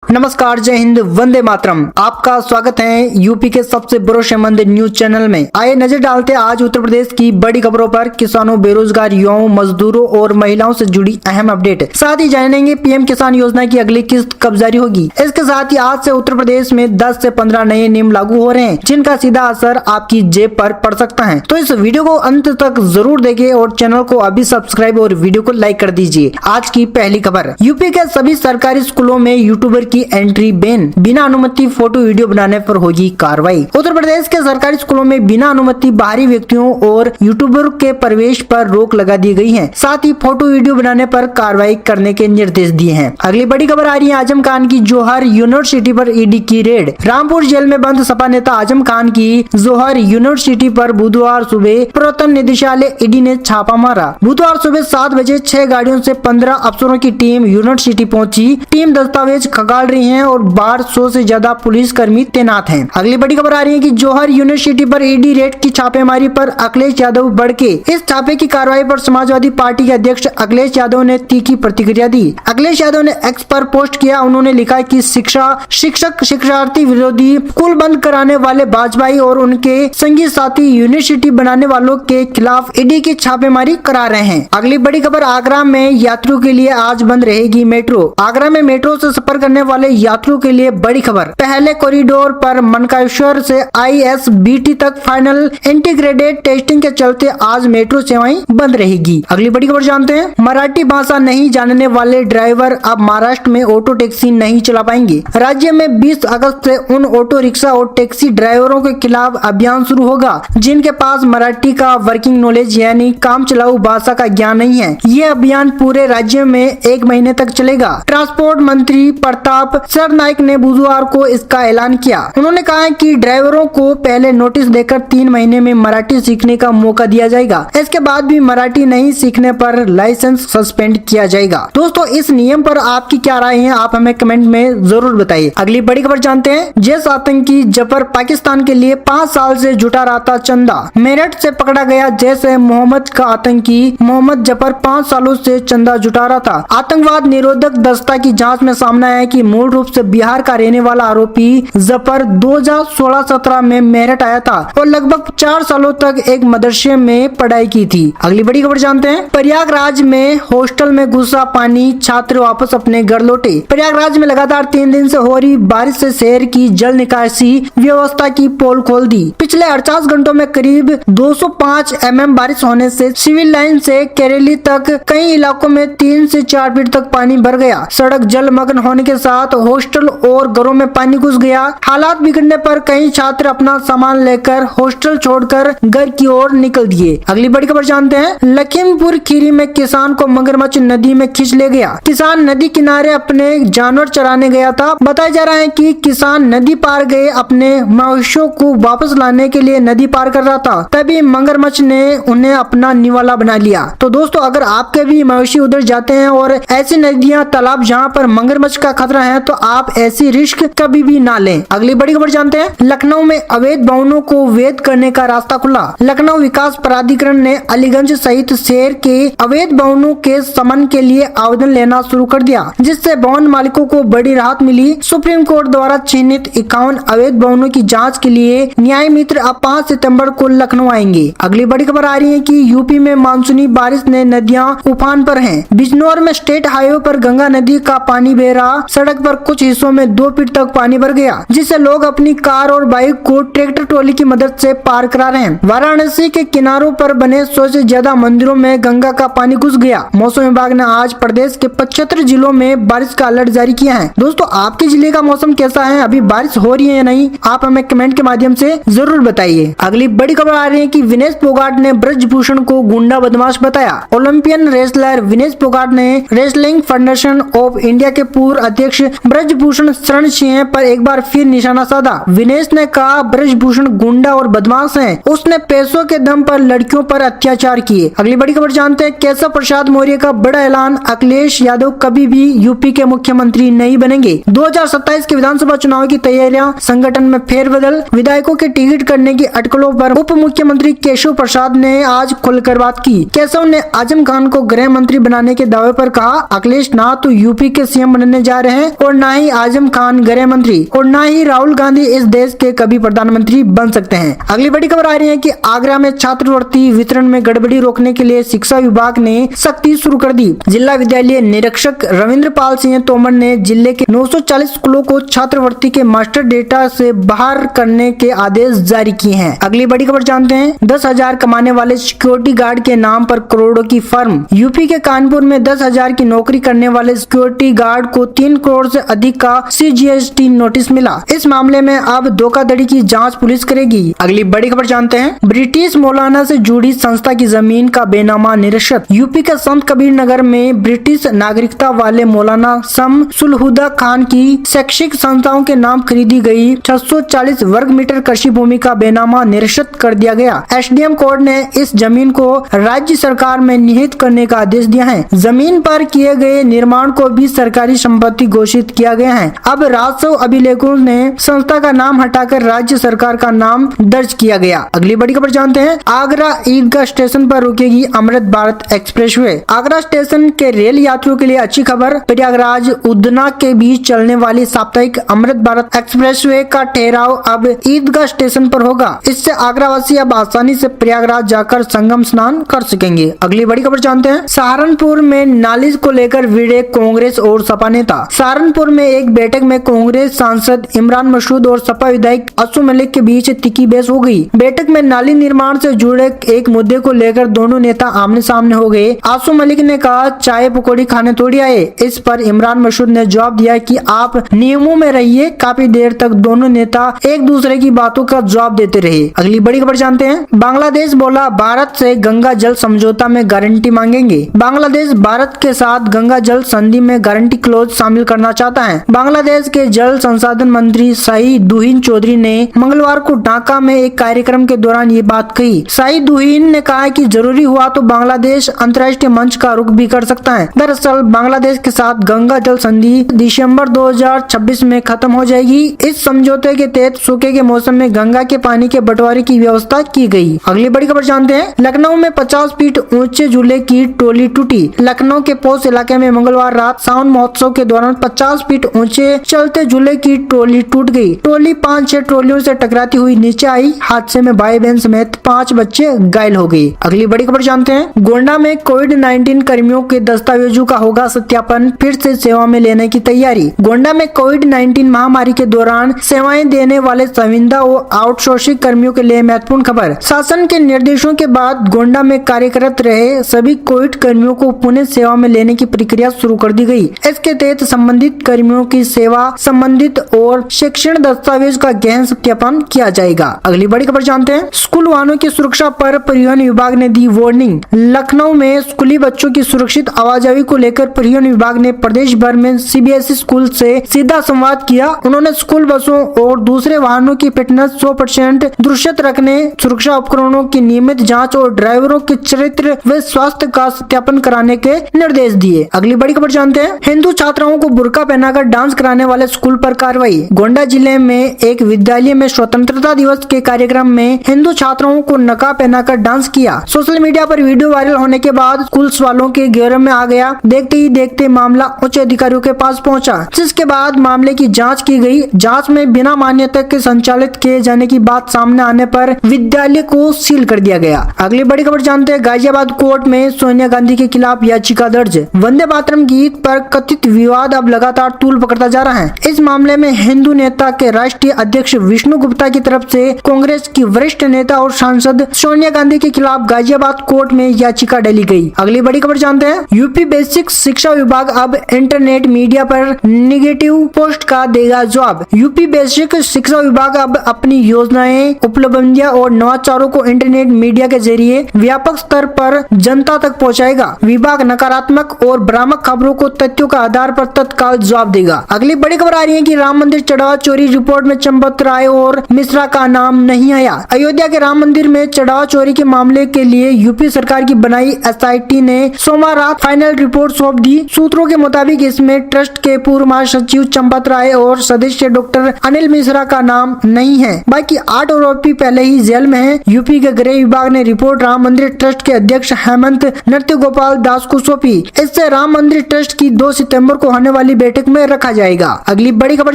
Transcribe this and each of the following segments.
नमस्कार, जय हिंद, वंदे मातरम। आपका स्वागत है यूपी के सबसे भरोसेमंद न्यूज चैनल में। आइए नजर डालते हैं आज उत्तर प्रदेश की बड़ी खबरों पर। किसानों, बेरोजगार युवाओं, मजदूरों और महिलाओं से जुड़ी अहम अपडेट, साथ ही जानेंगे पीएम किसान योजना की अगली किस्त कब जारी होगी। इसके साथ ही आज से उत्तर प्रदेश में 10 से 15 नए नियम लागू हो रहे हैं, जिनका सीधा असर आपकी जेब पर पड़ सकता है। तो इस वीडियो को अंत तक जरूर देखें और चैनल को अभी सब्सक्राइब और वीडियो को लाइक कर दीजिए। आज की पहली खबर, यूपी के सभी सरकारी स्कूलों में यूट्यूबर की एंट्री बैन, बिना अनुमति फोटो वीडियो बनाने पर होगी कार्रवाई। उत्तर प्रदेश के सरकारी स्कूलों में बिना अनुमति बाहरी व्यक्तियों और यूट्यूबर के प्रवेश पर रोक लगा दी गई है। साथ ही फोटो वीडियो बनाने पर कार्रवाई करने के निर्देश दिए हैं। अगली बड़ी खबर आ रही है आजम खान की जौहर यूनिवर्सिटी पर ईडी की रेड। रामपुर जेल में बंद सपा नेता आजम खान की जौहर यूनिवर्सिटी पर बुधवार सुबह प्रवर्तन निदेशालय ईडी ने छापा मारा। बुधवार सुबह 7 बजे 6 गाड़ियों से 15 अफसरों की टीम यूनिवर्सिटी पहुंची। टीम दस्तावेज खंगाल रही है और 1200 से ज्यादा पुलिस कर्मी तैनात हैं। अगली बड़ी खबर आ रही है कि जौहर यूनिवर्सिटी पर ईडी रेड की छापेमारी पर अखिलेश यादव बढ़ के। इस छापे की कार्रवाई पर समाजवादी पार्टी के अध्यक्ष अखिलेश यादव ने तीखी प्रतिक्रिया दी। अखिलेश यादव ने एक्स पर पोस्ट किया। उन्होंने लिखा कि शिक्षार्थी विरोधी स्कूल बंद कराने वाले वाजपेयी और उनके संगी साथी यूनिवर्सिटी बनाने वालों के खिलाफ ईडी की छापेमारी करा रहे हैं। अगली बड़ी खबर, आगरा में यात्रियों के लिए आज बंद रहेगी मेट्रो। आगरा में मेट्रो से सफर करने वाले यात्रियों के लिए बड़ी खबर। पहले कॉरिडोर पर मनकाश्वर से ISBT तक फाइनल इंटीग्रेटेड टेस्टिंग के चलते आज मेट्रो सेवाएं बंद रहेगी। अगली बड़ी खबर जानते हैं, मराठी भाषा नहीं जानने वाले ड्राइवर अब महाराष्ट्र में ऑटो टैक्सी नहीं चला पाएंगे। राज्य में 20 अगस्त से उन ऑटो रिक्शा और टैक्सी ड्राइवरों के खिलाफ अभियान शुरू होगा जिनके पास मराठी का वर्किंग नॉलेज यानी काम चलाऊ भाषा का ज्ञान नहीं है। ये अभियान पूरे राज्य में 1 महीने तक चलेगा। ट्रांसपोर्ट मंत्री प्रताप सरनाइक ने बुधवार को इसका ऐलान किया। उन्होंने कहा कि ड्राइवरों को पहले नोटिस देकर 3 महीने में मराठी सीखने का मौका दिया जाएगा। इसके बाद भी मराठी नहीं सीखने पर लाइसेंस सस्पेंड किया जाएगा। दोस्तों, इस नियम पर आपकी क्या राय है, आप हमें कमेंट में जरूर बताइए। अगली बड़ी खबर जानते हैं, जैश आतंकी जफर पाकिस्तान के लिए 5 साल से जुटा रहा था चंदा। मेरठ से पकड़ा गया जैश ए मोहम्मद का आतंकी मोहम्मद जफर 5 सालों से चंदा जुटा रहा था। आतंकवाद निरोधक दस्ता की जाँच में सामने आया कि मूल रूप से बिहार का रहने वाला आरोपी जफर 2016-17 में मेरठ आया था और लगभग 4 सालों तक एक मदरसे में पढ़ाई की थी। अगली बड़ी खबर जानते हैं, प्रयागराज में हॉस्टल में घुसा पानी, छात्र वापस अपने घर लौटे। प्रयागराज में लगातार 3 दिन से हो रही बारिश से शहर की जल निकासी व्यवस्था की पोल खोल दी। पिछले 48 घंटों में करीब 205 mm बारिश होने से सिविल लाइन से केरेली तक कई इलाकों में 3 से 4 फीट तक पानी भर गया। सड़क जलमग्न होने के साथ हॉस्टल और घरों में पानी घुस गया। हालात बिगड़ने पर कई छात्र अपना सामान लेकर हॉस्टल छोड़कर घर की ओर निकल दिए। अगली बड़ी खबर जानते हैं, लखीमपुर खीरी में किसान को मगरमच्छ नदी में खींच ले गया। किसान नदी किनारे अपने जानवर चराने गया था। बताया जा रहा है कि किसान नदी पार गए अपने मवेशियों को वापस लाने के लिए नदी पार कर रहा था, तभी मगरमच्छ ने उन्हें अपना निवाला बना लिया। तो दोस्तों, अगर आपके भी मवेशी उधर जाते हैं और ऐसी नदियाँ तालाब जहाँ पर मगरमच्छ का खतरा है, तो आप ऐसी रिस्क कभी भी ना लें। अगली बड़ी खबर जानते हैं, लखनऊ में अवैध भवनों को वैध करने का रास्ता खुला। लखनऊ विकास प्राधिकरण ने अलीगंज सहित शहर के अवैध भवनों के समन के लिए आवेदन लेना शुरू कर दिया, जिससे भवन मालिकों को बड़ी राहत मिली। सुप्रीम कोर्ट द्वारा चिन्हित 51 अवैध भवनों की जाँच के लिए न्याय मित्र अब 5 सितम्बर को लखनऊ आएंगे। अगली बड़ी खबर आ रही है कि यूपी में मानसूनी बारिश ने नदियाँ उफान पर हैं। बिजनौर में स्टेट हाईवे पर गंगा नदी का पानी बह रहा। सड़क पर कुछ हिस्सों में 2 फीट तक पानी भर गया, जिससे लोग अपनी कार और बाइक को ट्रैक्टर ट्रॉली की मदद से पार करा रहे हैं। वाराणसी के किनारों पर बने 100 से ज्यादा मंदिरों में गंगा का पानी घुस गया। मौसम विभाग ने आज प्रदेश के 75 जिलों में बारिश का अलर्ट जारी किया है। दोस्तों, आपके जिले का मौसम कैसा है, अभी बारिश हो रही है या नहीं, आप हमें कमेंट के माध्यम से जरूर बताइए। अगली बड़ी खबर आ रही है कि विनेश फोगाट ने ब्रजभूषण को गुंडा बदमाश बताया। ओलंपियन रेसलर विनेश फोगाट ने रेसलिंग फेडरेशन ऑफ इंडिया के पूर्व अध्यक्ष ब्रजभूषण शरण सिंह पर एक बार फिर निशाना साधा। विनेश ने कहा ब्रजभूषण गुंडा और बदमाश है, उसने पैसों के दम पर लड़कियों पर अत्याचार किए। अगली बड़ी खबर जानते हैं, केशव प्रसाद मौर्य का बड़ा ऐलान, अखिलेश यादव कभी भी यूपी के मुख्यमंत्री नहीं बनेंगे। 2027 के विधानसभा चुनाव की तैयारियां, संगठन में फेरबदल, विधायकों के टिकट करने की अटकलों पर उप मुख्यमंत्री केशव प्रसाद ने आज खुलकर बात की। केशव ने आजम खान को गृह मंत्री बनाने के दावे पर कहा, अखिलेश ना तो यूपी के सीएम बनने जा रहे हैं और न ही आजम खान गृह मंत्री और न ही राहुल गांधी इस देश के कभी प्रधानमंत्री बन सकते हैं। अगली बड़ी खबर आ रही है कि आगरा में छात्रवृत्ति वितरण में गड़बड़ी रोकने के लिए शिक्षा विभाग ने सख्ती शुरू कर दी। जिला विद्यालय निरीक्षक रविंद्र पाल सिंह तोमर ने जिले के 940 स्कूलों को छात्रवृत्ति के मास्टर डेटा से बाहर करने के आदेश जारी किए हैं। अगली बड़ी खबर जानते हैं, 10,000 कमाने वाले सिक्योरिटी गार्ड के नाम पर करोड़ों की फर्म। यूपी के कानपुर में 10,000 की नौकरी करने वाले सिक्योरिटी गार्ड को 3 करोड़ से अधिक का CGST नोटिस मिला। इस मामले में अब धोखाधड़ी की जांच पुलिस करेगी। अगली बड़ी खबर जानते हैं, ब्रिटिश मौलाना से जुड़ी संस्था की जमीन का बेनामा निरस्त। यूपी के संत कबीर नगर में ब्रिटिश नागरिकता वाले मौलाना शमसुलहुदा खान की शैक्षिक संस्थाओं के नाम खरीदी गई 640 वर्ग मीटर कृषि भूमि का बेनामा निरस्त कर दिया गया। SDM कोर्ट ने इस जमीन को राज्य सरकार में निहित करने का आदेश दिया है। जमीन पर किए गए निर्माण को भी सरकारी संपत्ति घोषित किया गया है। अब राजस्व अभिलेखों ने संस्था का नाम हटाकर राज्य सरकार का नाम दर्ज किया गया। अगली बड़ी खबर जानते हैं, आगरा ईदगाह स्टेशन पर रुकेगी अमृत भारत एक्सप्रेसवे। आगरा स्टेशन के रेल यात्रियों के लिए अच्छी खबर, प्रयागराज उधना के बीच चलने वाली साप्ताहिक अमृत भारत एक्सप्रेसवे का ठहराव अब ईदगाह स्टेशन पर होगा। इससे आगरावासी अब आसानी से प्रयागराज जाकर संगम स्नान कर सकेंगे। अगली बड़ी खबर जानते हैं, सहारनपुर में नाली को लेकर भिड़े कांग्रेस और सपा नेता। सहारनपुर में एक बैठक में कांग्रेस सांसद इमरान मसूद और सपा विधायक आसू मलिक के बीच तीखी बहस हो गई। बैठक में नाली निर्माण से जुड़े एक मुद्दे को लेकर दोनों नेता आमने सामने हो गए। आसू मलिक ने कहा, चाय पकौड़ी खाने थोड़ी आए। इस पर इमरान मसूद ने जवाब दिया कि आप नियमों में रहिए। काफी देर तक दोनों नेता एक दूसरे की बातों का जवाब देते रहे। अगली बड़ी खबर जानते हैं, बांग्लादेश बोला भारत से गंगा जल समझौता में गारंटी मांगेंगे। बांग्लादेश भारत के साथ गंगा जल संधि में गारंटी क्लॉज शामिल करना चाहता है। बांग्लादेश के जल संसाधन मंत्री शाहिदुद्दीन चौधरी ने मंगलवार को ढाका में एक कार्यक्रम के दौरान ये बात कही। शाहिदुद्दीन ने कहा कि जरूरी हुआ तो बांग्लादेश अंतर्राष्ट्रीय मंच का रुख भी कर सकता है। दरअसल बांग्लादेश के साथ गंगा जल संधि दिसंबर 2026 में खत्म हो जाएगी। इस समझौते के तहत सूखे के मौसम में गंगा के पानी के बंटवारे की व्यवस्था की गई। अगली बड़ी खबर जानते हैं, लखनऊ में 50 फीट ऊंचे झूले की टोली टूटी। लखनऊ के पोस्ट इलाके में मंगलवार रात सावन महोत्सव के दौरान 50 फीट ऊंचे चलते झूले की टोली टूट गई। टोली 5-6 ट्रॉलियों से टकराती हुई नीचे आई। हादसे में भाई बहन समेत 5 बच्चे घायल हो गए। अगली बड़ी खबर जानते हैं, गोंडा में कोविड-19 कर्मियों के दस्तावेजों का होगा सत्यापन, फिर से सेवा में लेने की तैयारी। गोंडा में कोविड-19 महामारी के दौरान सेवाएं देने वाले संविदा और आउटसोर्सिंग कर्मियों के लिए महत्वपूर्ण खबर। शासन के निर्देशों के बाद गोंडा में कार्यरत रहे सभी कोविड कर्मियों को पुनः सेवा में लेने की प्रक्रिया शुरू कर दी गई। इसके तहत संबंधित कर्मियों की सेवा संबंधित और शैक्षणिक दस्तावेज का गहन सत्यापन किया जाएगा। अगली बड़ी खबर जानते हैं, स्कूल वाहनों की सुरक्षा पर परिवहन विभाग ने दी वार्निंग। लखनऊ में स्कूली बच्चों की सुरक्षित आवाजाही को लेकर परिवहन विभाग ने प्रदेश भर में CBSE स्कूल से सीधा संवाद किया। उन्होंने स्कूल बसों और दूसरे वाहनों की फिटनेस 100% दुरुस्त रखने, सुरक्षा उपकरणों की नियमित जांच और ड्राइवरों के चरित्र व स्वास्थ्य का सत्यापन कराने के निर्देश दिए। अगली बड़ी खबर जानते हैं, हिंदू छात्राओं को बुर्का पहनाकर डांस कराने वाले स्कूल पर कार्रवाई। गोंडा जिले में एक विद्यालय में स्वतंत्रता दिवस के कार्यक्रम में हिंदू छात्राओं को नकाब पहनाकर डांस किया। सोशल मीडिया पर वीडियो वायरल होने के बाद स्कूल वालों के घेरे में आ गया। देखते ही देखते मामला उच्च अधिकारियों के पास पहुंचा, जिसके बाद मामले की जांच की गई। जांच में बिना मान्यता के संचालित किए जाने की बात सामने आने पर विद्यालय को सील कर दिया गया। अगली बड़ी खबर जानते हैं, गाजियाबाद कोर्ट में सोनिया गांधी के खिलाफ याचिका दर्ज। वंदे मातरम गीत पर कथित विवाद अब लगातार तूल पकड़ता जा रहा है। इस मामले में हिंदू नेता के राष्ट्रीय अध्यक्ष विष्णु गुप्ता की तरफ से कांग्रेस की वरिष्ठ नेता और सांसद सोनिया गांधी के खिलाफ गाजियाबाद कोर्ट में याचिका डाली गई। अगली बड़ी खबर जानते हैं, यूपी बेसिक शिक्षा विभाग अब इंटरनेट मीडिया पर नेगेटिव पोस्ट का देगा जवाब। यूपी बेसिक शिक्षा विभाग अब अपनी योजनाएं, उपलब्धियां और नवाचारों को इंटरनेट मीडिया के जरिए व्यापक स्तर पर जनता तक पहुंचाएगा। विभाग नकारात्मक और भ्रामक खबरों को तथ्यों का आधार पर तत्काल जवाब देगा। अगली बड़ी खबर आ रही है कि राम मंदिर चढ़ावा चोरी रिपोर्ट में चंपत राय और मिश्रा का नाम नहीं आया। अयोध्या के राम मंदिर में चढ़ावा चोरी के मामले के लिए यूपी सरकार की बनाई SIT ने सोमवार रात फाइनल रिपोर्ट सौंप दी। सूत्रों के मुताबिक इसमें ट्रस्ट के पूर्व महासचिव चंपत राय और सदस्य डॉक्टर अनिल मिश्रा का नाम नहीं है। बाकी 8 आरोपी पहले ही जेल में हैं। यूपी के गृह विभाग ने रिपोर्ट राम मंदिर ट्रस्ट के अध्यक्ष हेमंत नृत्य गोपाल दास को सौंपी। इससे राम मंदिर ट्रस्ट की 2 सितंबर को होने वाली बैठक में रखा जाएगा। अगली बड़ी खबर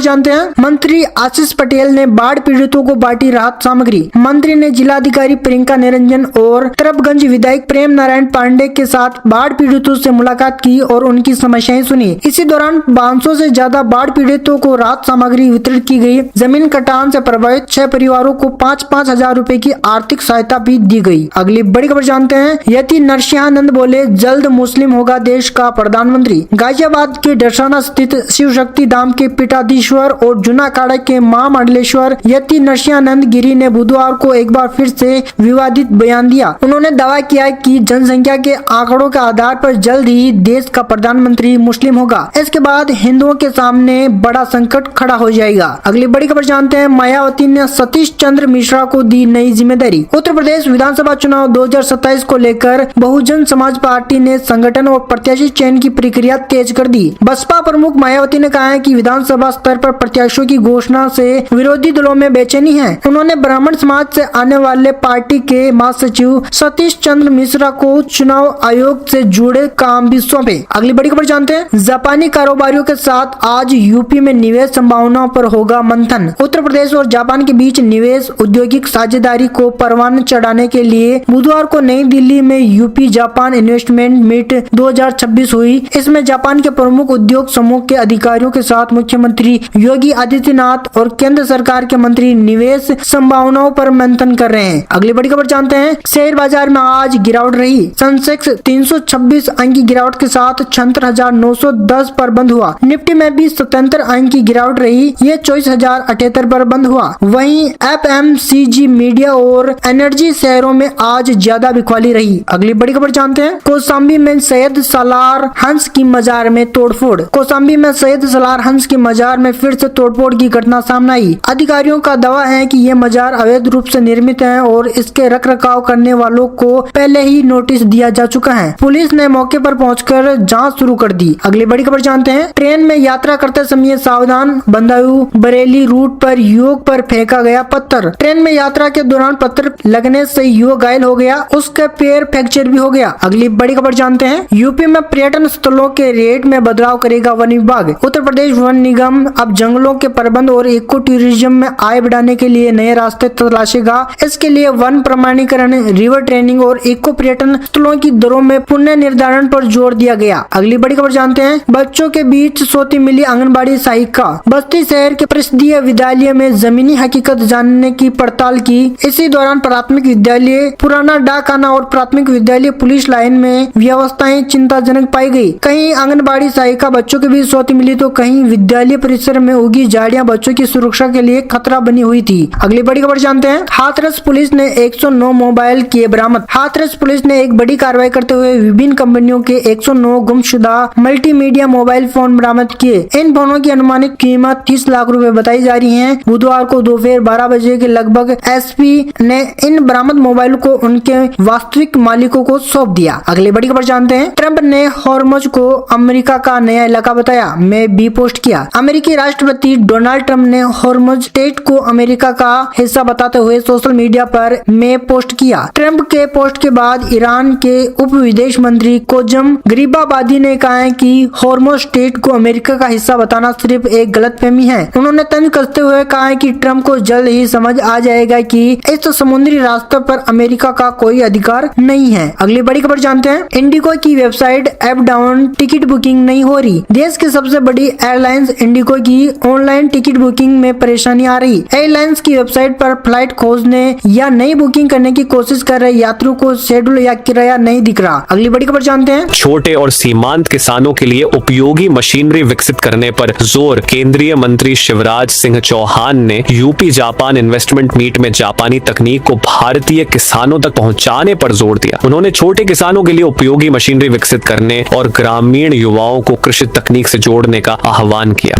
जानते हैं। मंत्री आशीष पटेल ने बाढ़ पीड़ितों को बांटी राहत सामग्री। मंत्री ने जिलाधिकारी प्रियंका निरंजन और तरबगंज विधायक प्रेम नारायण पांडे के साथ बाढ़ पीड़ितों से मुलाकात की और उनकी समस्याएं सुनी। इसी दौरान 500 से ज्यादा बाढ़ पीड़ितों को राहत सामग्री वितरित की गई। जमीन कटान से प्रभावित 6 परिवारों को 5-5 हजार रूपए की आर्थिक सहायता भी दी गई। अगली बड़ी खबर जानते हैं। यति नरसिंहानंद बोले जल्द मुस्लिम होगा देश का प्रधानमंत्री। गाजियाबाद के डरसाना स्थित शिव शक्ति धाम के पीठाधीश्वर और जूनाखाड़ा के महामंडलेश्वर यति नरसिंहानंद गिरी ने बुधवार को एक बार फिर से विवादित बयान दिया। उन्होंने दावा किया कि जनसंख्या के आंकड़ों के आधार पर जल्द ही देश का प्रधानमंत्री मुस्लिम होगा। इसके बाद हिंदुओं के सामने बड़ा संकट खड़ा हो जाएगा। अगली बड़ी खबर जानते हैं। मायावती ने सतीश चंद्र मिश्रा को दी नई जिम्मेदारी। उत्तर प्रदेश विधानसभा चुनाव 2027 को लेकर बहुजन समाज पार्टी ने संगठन और प्रत्याशी चयन की प्रक्रिया तेज कर दी। बसपा प्रमुख मायावती ने कहा है कि विधानसभा स्तर पर प्रत्याशियों की घोषणा से विरोधी दलों में बेचैनी है। उन्होंने ब्राह्मण समाज से आने वाले पार्टी के महासचिव सतीश चंद्र मिश्रा को चुनाव आयोग से जुड़े काम भी सौंपे। अगली बड़ी खबर जानते हैं। जापानी कारोबारियों के साथ आज यूपी में निवेश संभावनाओं पर होगा मंथन। उत्तर प्रदेश और जापान के बीच निवेश औद्योगिक साझेदारी को परवान चढ़ाने के लिए बुधवार को नई दिल्ली में यूपी जापान इन्वेस्टमेंट मीट 2026 हुई। इसमें जापान के प्रमुख उद्योग समूह के अधिकारियों के साथ मुख्यमंत्री योगी आदित्यनाथ और केंद्र सरकार के मंत्री निवेश संभावनाओं पर मंथन कर रहे हैं। अगली बड़ी खबर जानते हैं। शेयर बाजार में आज गिरावट रही। सेंसेक्स 326 अंक की गिरावट के साथ 76,910 पर बंद हुआ। निफ्टी में भी 77 अंक की गिरावट रही। ये 24,078 पर बंद हुआ। वहीं FMCG मीडिया और एनर्जी शेयरों में आज ज्यादा बिकवाली रही। अगली बड़ी खबर जानते हैं। कौशाम्बी में सैयद सालार हंस की मजार में तोड़फोड़। कौशाम्बी में सैयद सालार हंस की मजार में फिर से तोड़फोड़ की घटना सामने आई। अधिकारियों का दावा है कि ये मजार अवैध रूप से निर्मित है और इसके रखरखाव करने वालों को पहले ही नोटिस दिया जा चुका है। पुलिस ने मौके पर पहुंचकर जांच शुरू कर दी। अगली बड़ी खबर जानते हैं। ट्रेन में यात्रा करते समय सावधान, बदायूं बरेली रूट पर युवक पर फेंका गया पत्थर। ट्रेन में यात्रा के दौरान पत्थर लगने से युवक घायल हो गया, उसका पैर फ्रैक्चर भी हो गया। अगली बड़ी खबर जानते हैं। यूपी में पर्यटन स्थलों के रेट में बदलाव करेगा वन विभाग। उत्तर प्रदेश वन निगम अब जंगलों के प्रबंध और इको टूरिज्म में आय बढ़ाने के लिए नए रास्ते तलाशेगा। इसके लिए वन प्रमाणीकरण, रिवर ट्रेनिंग और इको पर्यटन स्थलों की दरों में पुनः निर्धारण पर जोर दिया गया। अगली बड़ी खबर जानते हैं। बच्चों के बीच सोती मिली आंगनबाड़ी सहायिका। बस्ती शहर के परिषदीय विद्यालय में जमीनी हकीकत जानने की पड़ताल की। इसी दौरान प्राथमिक विद्यालय पुराना डाकखाना और प्राथमिक विद्यालय पुलिस लाइन में व्यवस्थाएं चिंताजनक पाई गई। कहीं आंगनबाड़ी सहायिका बच्चों के बीच सोती मिली तो कहीं विद्यालय परिसर में उगी झाड़ियां बच्चों की सुरक्षा के लिए खतरा बनी हुई थी। अगली बड़ी खबर जानते हैं। हाथरस पुलिस ने 109 मोबाइल किए बरामद। हाथरस पुलिस ने एक बड़ी कार्रवाई करते हुए विभिन्न कंपनियों के 109 गुमशुदा मल्टीमीडिया मोबाइल फोन बरामद किए। इन फोनों की अनुमानित कीमत 30 लाख रुपए बताई जा रही है। बुधवार को दोपहर 12 बजे के लगभग एसपी ने इन बरामद मोबाइल को उनके वास्तविक मालिकों को सौंप दिया। अगली बड़ी खबर जानते हैं। ट्रंप ने हॉर्मुज को अमेरिका का नया इलाका बताया, में भी पोस्ट किया। अमेरिकी राष्ट्रपति डोनाल्ड ट्रंप ने हॉर्मुज स्टेट को अमेरिका का हिस्सा बताते हुए सोशल मीडिया पर में पोस्ट किया। ट्रंप के पोस्ट के बाद ईरान के उप विदेश मंत्री कोजम गरीबाबादी ने कहा है कि हॉर्मुज स्टेट को अमेरिका का हिस्सा बताना सिर्फ एक गलतफहमी है। उन्होंने तंज कसते हुए कहा है कि ट्रंप को जल्द ही समझ आ जाएगा कि इस समुद्री रास्ते पर अमेरिका का कोई अधिकार नहीं है। अगली बड़ी खबर जानते हैं। इंडिगो की website app down, ticket booking नहीं हो रही। देश की सबसे बड़ी एयरलाइंस इंडिगो की ऑनलाइन टिकट बुकिंग में परेशानी आ रही। एयरलाइंस की वेबसाइट पर फ्लाइट खोजने या नई बुकिंग करने की कोशिश कर रहे यात्रियों को शेड्यूल या किराया नहीं दिख रहा। अगली बड़ी खबर जानते हैं। छोटे और सीमांत किसानों के लिए उपयोगी मशीनरी विकसित करने पर जोर। केंद्रीय मंत्री शिवराज सिंह चौहान ने यूपी जापान इन्वेस्टमेंट मीट में जापानी तकनीक को भारतीय किसानों तक पहुंचाने पर जोर दिया। उन्होंने छोटे किसानों के लिए उपयोगी मशीनरी विकसित करने और ग्रामीण युवाओं को कृषि तकनीक से जोड़ने का आह्वान किया।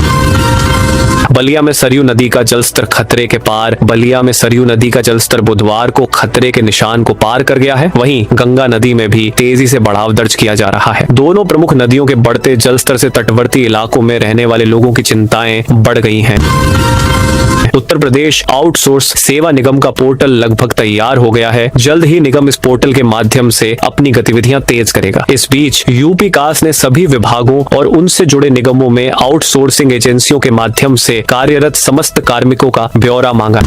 बलिया में सरयू नदी का जलस्तर खतरे के पार। बलिया में सरयू नदी का जलस्तर बुधवार को खतरे के निशान को पार कर गया है। वहीं गंगा नदी में भी तेजी से बढ़ाव दर्ज किया जा रहा है। दोनों प्रमुख नदियों के बढ़ते जलस्तर से तटवर्ती इलाकों में रहने वाले लोगों की चिंताएं बढ़ गई हैं। उत्तर प्रदेश आउटसोर्स सेवा निगम का पोर्टल लगभग तैयार हो गया है। जल्द ही निगम इस पोर्टल के माध्यम से अपनी गतिविधियां तेज करेगा। इस बीच यूपी कास ने सभी विभागों और उनसे जुड़े निगमों में आउटसोर्सिंग एजेंसियों के माध्यम से कार्यरत समस्त कार्मिकों का ब्यौरा मांगा।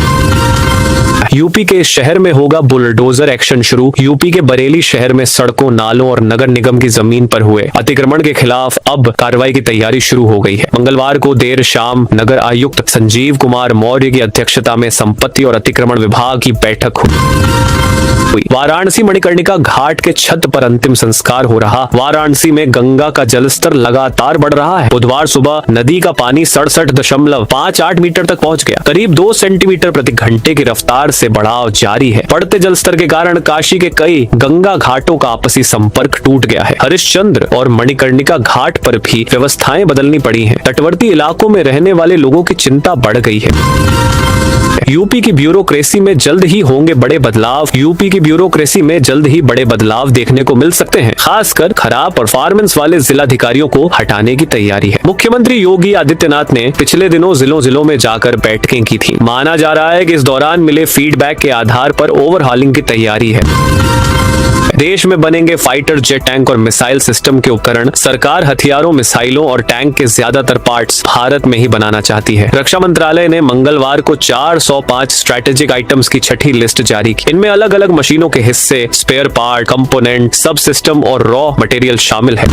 यूपी के शहर में होगा बुलडोजर एक्शन शुरू। यूपी के बरेली शहर में सड़कों, नालों और नगर निगम की जमीन पर हुए अतिक्रमण के खिलाफ अब कार्रवाई की तैयारी शुरू हो गई है। मंगलवार को देर शाम नगर आयुक्त संजीव कुमार मौर्य की अध्यक्षता में संपत्ति और अतिक्रमण विभाग की बैठक हुई। वाराणसी मणिकर्णिका घाट के छत पर अंतिम संस्कार हो रहा। वाराणसी में गंगा का जलस्तर लगातार बढ़ रहा है। बुधवार सुबह नदी का पानी 67.58 मीटर तक पहुंच गया। करीब 2 सेंटीमीटर प्रति घंटे की रफ्तार से बढ़ाव जारी है। बढ़ते जलस्तर के कारण काशी के कई गंगा घाटों का आपसी संपर्क टूट गया है। हरिश्चंद्र और मणिकर्णिका घाट पर भी व्यवस्थाएं बदलनी पड़ी हैं। तटवर्ती इलाकों में रहने वाले लोगों की चिंता बढ़ गई है। यूपी की ब्यूरोक्रेसी में जल्द ही होंगे बड़े बदलाव। यूपी की ब्यूरोक्रेसी में जल्द ही बड़े बदलाव देखने को मिल सकते हैं। खासकर खराब परफॉर्मेंस वाले जिलाधिकारियों को हटाने की तैयारी है। मुख्यमंत्री योगी आदित्यनाथ ने पिछले दिनों जिलों में जाकर बैठकें की थी। माना जा रहा है कि इस दौरान मिले फीडबैक के आधार पर ओवरहॉलिंग की तैयारी है। देश में बनेंगे फाइटर जेट, टैंक और मिसाइल सिस्टम के उपकरण। सरकार हथियारों, मिसाइलों और टैंक के ज्यादातर पार्ट्स भारत में ही बनाना चाहती है। रक्षा मंत्रालय ने मंगलवार को 405 स्ट्रैटेजिक आइटम्स की छठी लिस्ट जारी की। इनमें अलग अलग मशीनों के हिस्से, स्पेयर पार्ट, कंपोनेंट, सब सिस्टम और रॉ मटेरियल शामिल है।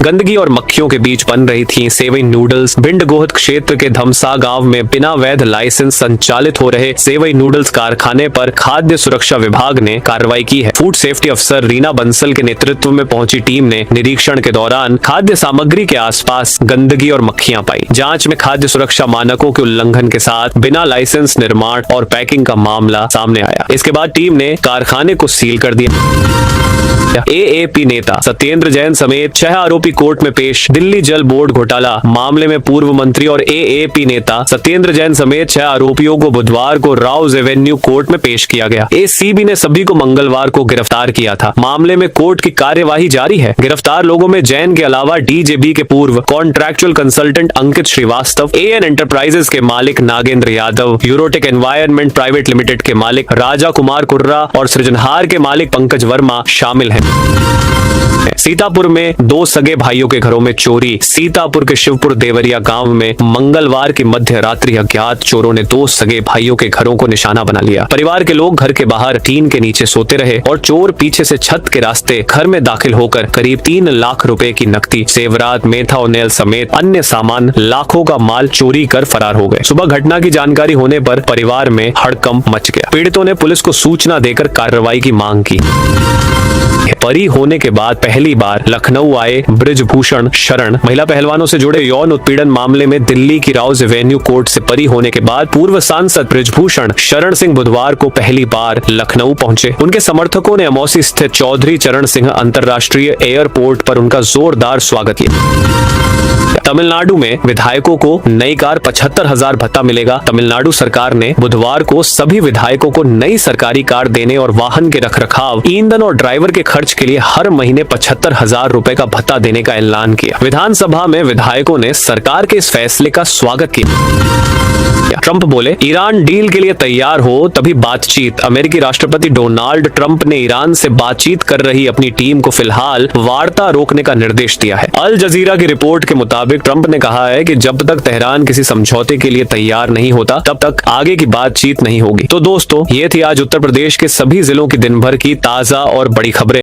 गंदगी और मक्खियों के बीच बन रही थी सेवई नूडल्स। भिंड गोहद क्षेत्र के धमसा गांव में बिना वैध लाइसेंस संचालित हो रहे सेवई नूडल्स कारखाने पर खाद्य सुरक्षा विभाग ने कार्रवाई की है। फूड सेफ्टी अफसर रीना बंसल के नेतृत्व में पहुंची टीम ने निरीक्षण के दौरान खाद्य सामग्री के आसपास गंदगी और मक्खियां पाई। जांच में खाद्य सुरक्षा मानकों के उल्लंघन के साथ बिना लाइसेंस निर्माण और पैकिंग का मामला सामने आया। इसके बाद टीम ने कारखाने को सील कर दिया। एएपी नेता सत्येंद्र जैन समेत 6 आरोपी कोर्ट में पेश। दिल्ली जल बोर्ड घोटाला मामले में पूर्व मंत्री और एएपी नेता सत्येंद्र जैन समेत 6 आरोपियों को बुधवार को राउज एवेन्यू कोर्ट में पेश किया गया। एसीबी ने सभी को मंगलवार को गिरफ्तार किया था। मामले में कोर्ट की कार्यवाही जारी है। गिरफ्तार लोगों में जैन के अलावा डीजेबी के पूर्व contractual consultant Ankit Shrivastava, AN enterprises के मालिक Nagendra Yadav, Eurotech environment private limited के मालिक राजा कुमार कुर्रा और सृजनहार के मालिक पंकज वर्मा शामिल हैं। सीतापुर में 2 सगे भाइयों के घरों में चोरी। सीतापुर के शिवपुर देवरिया गांव में मंगलवार की मध्य रात्रि अज्ञात चोरों ने 2 सगे भाइयों के घरों को निशाना बना लिया। परिवार के लोग घर के बाहर टीन के नीचे सोते रहे और चोर पीछे से छत के रास्ते घर में दाखिल होकर करीब 3 लाख रुपए की नकदी, जेवरात, मेथा और नेल समेत अन्य सामान, लाखों का माल चोरी कर फरार हो गए। सुबह घटना की जानकारी होने पर परिवार में हड़कंप मच गया। पीड़ितों ने पुलिस को सूचना देकर कार्रवाई की मांग की। बरी होने के बाद पहली बार लखनऊ आए बृजभूषण शरण। महिला पहलवानों से जुड़े यौन उत्पीड़न मामले में दिल्ली की राउज एवेन्यू कोर्ट से बरी होने के बाद पूर्व सांसद बृजभूषण शरण सिंह बुधवार को पहली बार लखनऊ पहुंचे। उनके समर्थकों ने अमौसी स्थित चौधरी चरण सिंह अंतर्राष्ट्रीय एयरपोर्ट पर उनका जोरदार स्वागत किया। तमिलनाडु में विधायकों को नई कार 75,000 भत्ता मिलेगा। तमिलनाडु सरकार ने बुधवार को सभी विधायकों को नई सरकारी कार देने और वाहन के रखरखाव, ईंधन और ड्राइवर के खर्च के लिए हर महीने 75,000 रुपए का भत्ता देने का ऐलान किया। विधानसभा में विधायकों ने सरकार के इस फैसले का स्वागत किया। ट्रंप बोले, ईरान डील के लिए तैयार हो तभी बातचीत। अमेरिकी राष्ट्रपति डोनाल्ड ट्रंप ने ईरान से बातचीत कर रही अपनी टीम को फिलहाल वार्ता रोकने का निर्देश दिया है। अल जजीरा की रिपोर्ट के मुताबिक ट्रंप ने कहा है कि जब तक तेहरान किसी समझौते के लिए तैयार नहीं होता तब तक आगे की बातचीत नहीं होगी। तो दोस्तों, ये थी आज उत्तर प्रदेश के सभी जिलों की दिन भर की ताजा और बड़ी खबरें।